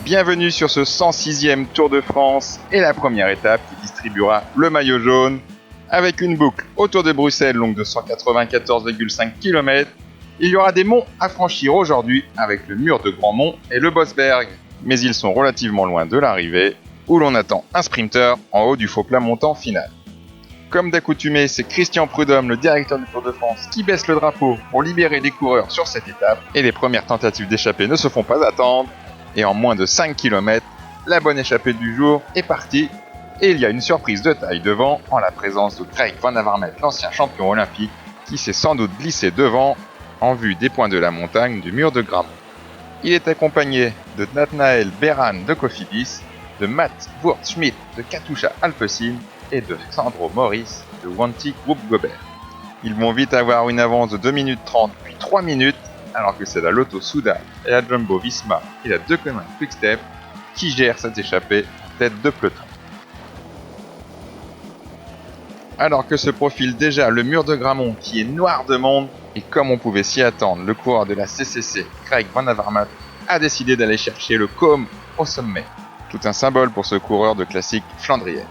Bienvenue sur ce 106e Tour de France et la première étape qui distribuera le maillot jaune avec une boucle autour de Bruxelles longue de 194,5 km. Il y aura des monts à franchir aujourd'hui avec le mur de Grandmont et le Bosberg, mais ils sont relativement loin de l'arrivée où l'on attend un sprinter en haut du faux plat montant final. Comme d'accoutumé, c'est Christian Prudhomme, le directeur du Tour de France, qui baisse le drapeau pour libérer les coureurs sur cette étape et les premières tentatives d'échappée ne se font pas attendre. Et en moins de 5 km, la bonne échappée du jour est partie et il y a une surprise de taille devant en la présence de Craig Van Avermaet, l'ancien champion olympique, qui s'est sans doute glissé devant en vue des points de la montagne du mur de Grammont. Il est accompagné de Nathanael Beran de Cofidis, de Matt Wurth-Schmidt de Katusha Alpecin et de Sandro Morris de Wanty Group Gobert. Ils vont vite avoir une avance de 2 minutes 30 puis 3 minutes, alors que c'est la Lotto Soudal et la Jumbo Visma et la Deceuninck Quick-Step qui gèrent cette échappée en tête de peloton. Alors que se profile déjà le mur de Grammont qui est noir de monde, et comme on pouvait s'y attendre, le coureur de la CCC, Craig Van Avermaet, a décidé d'aller chercher le côme au sommet. Tout un symbole pour ce coureur de classique flandrienne.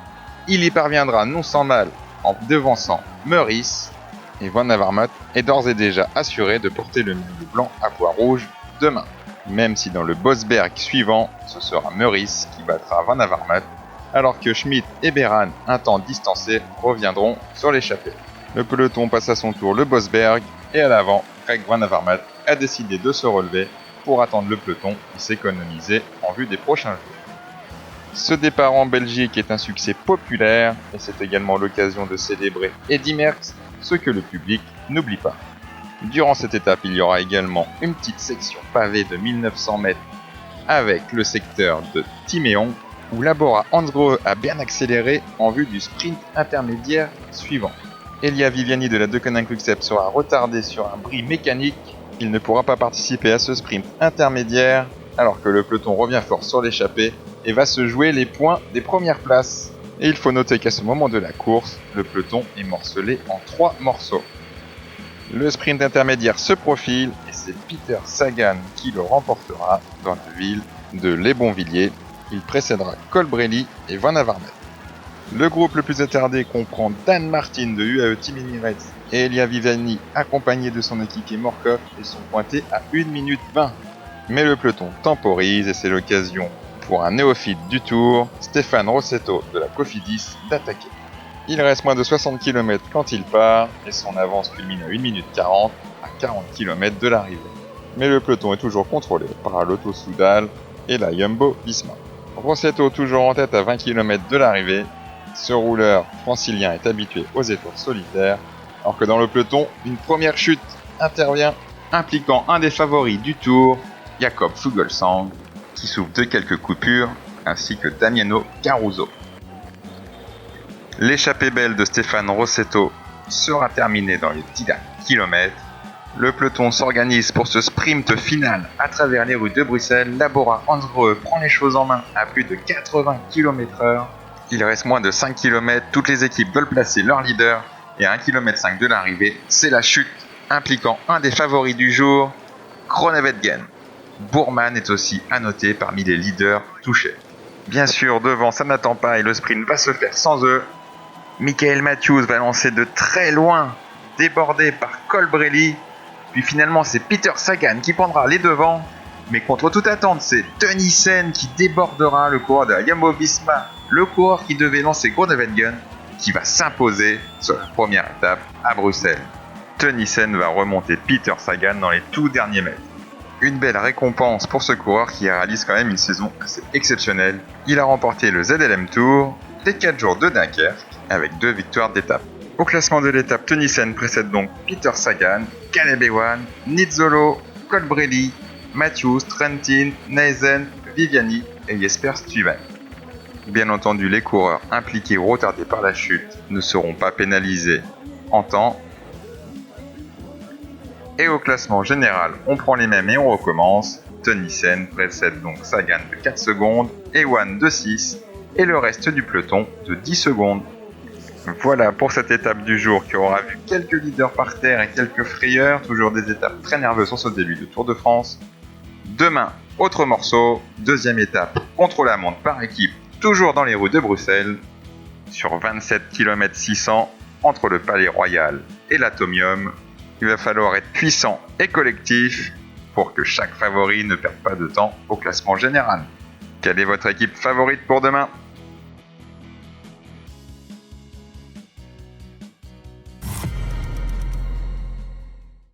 Il y parviendra non sans mal en devançant Meurice, et Van Avermaet est d'ores et déjà assuré de porter le maillot blanc à pois rouge demain. Même si dans le Bosberg suivant, ce sera Meurice qui battra Van Avermaet, alors que Schmidt et Beran, un temps distancés, reviendront sur l'échappée. Le peloton passe à son tour le Bosberg, et à l'avant, Craig Van Avermaet a décidé de se relever pour attendre le peloton et s'économiser en vue des prochains jours. Ce départ en Belgique est un succès populaire et c'est également l'occasion de célébrer Eddy Merckx, ce que le public n'oublie pas. Durant cette étape, il y aura également une petite section pavée de 1900 mètres avec le secteur de Timéon où Labora Hansgrohe a bien accéléré en vue du sprint intermédiaire suivant. Elia Viviani de la Deceuninck Quick-Step sera retardé sur un bris mécanique. Il ne pourra pas participer à ce sprint intermédiaire alors que le peloton revient fort sur l'échappée et va se jouer les points des premières places. Et il faut noter qu'à ce moment de la course, le peloton est morcelé en 3 morceaux. Le sprint intermédiaire se profile et c'est Peter Sagan qui le remportera dans la ville de Les Bonvilliers. Il précédera Colbrelli et Van Avermaet. Le groupe le plus attardé comprend Dan Martin de UAE Team Emirates et Elia Viviani accompagné de son équipier Morkov et sont pointés à 1 minute 20. Mais le peloton temporise et c'est l'occasion pour un néophyte du Tour, Stéphane Rossetto de la Cofidis, d'attaquer. Il reste moins de 60 km quand il part et son avance culmine à 1 minute 40 à 40 km de l'arrivée. Mais le peloton est toujours contrôlé par la Lotto Soudal et la Jumbo Visma. Rossetto toujours en tête à 20 km de l'arrivée. Ce rouleur francilien est habitué aux efforts solitaires, alors que dans le peloton, une première chute intervient impliquant un des favoris du Tour, Jakob Fuglsang, qui souffre de quelques coupures, ainsi que Damiano Caruso. L'échappée belle de Stéphane Rossetto sera terminée dans les 10 derniers kilomètres. Le peloton s'organise pour ce sprint final à travers les rues de Bruxelles. Labora Hansgrohe prend les choses en main à plus de 80 km/h. Il reste moins de 5 km, toutes les équipes veulent placer leur leader et à 1,5 km de l'arrivée, c'est la chute impliquant un des favoris du jour, Groenewegen. Bourman est aussi à noter parmi les leaders touchés. Bien sûr, devant, ça n'attend pas et le sprint va se faire sans eux. Michael Matthews va lancer de très loin, débordé par Colbrelli. Puis finalement, c'est Peter Sagan qui prendra les devants. Mais contre toute attente, c'est Teunissen qui débordera le coureur de la Jumbo Visma, le coureur qui devait lancer Groenewegen, qui va s'imposer sur la première étape à Bruxelles. Teunissen va remonter Peter Sagan dans les tout derniers mètres. Une belle récompense pour ce coureur qui réalise quand même une saison assez exceptionnelle. Il a remporté le ZLM Tour, les 4 jours de Dunkerque, avec 2 victoires d'étape. Au classement de l'étape, Teunissen précède donc Peter Sagan, Caleb Ewan, Nizzolo, Colbrelli, Matthews, Trentin, Neisen, Viviani et Jesper Stuyven. Bien entendu, les coureurs impliqués ou retardés par la chute ne seront pas pénalisés en temps. Et au classement général, on prend les mêmes et on recommence. Teunissen précède donc Sagan de 4 secondes, Ewan de 6 et le reste du peloton de 10 secondes. Voilà pour cette étape du jour qui aura vu quelques leaders par terre et quelques frayeurs, toujours des étapes très nerveuses en ce début de Tour de France. Demain, autre morceau, deuxième étape, contre-la-montre par équipe, toujours dans les rues de Bruxelles, sur 27 km 600 entre le Palais Royal et l'Atomium. Il va falloir être puissant et collectif pour que chaque favori ne perde pas de temps au classement général. Quelle est votre équipe favorite pour demain ?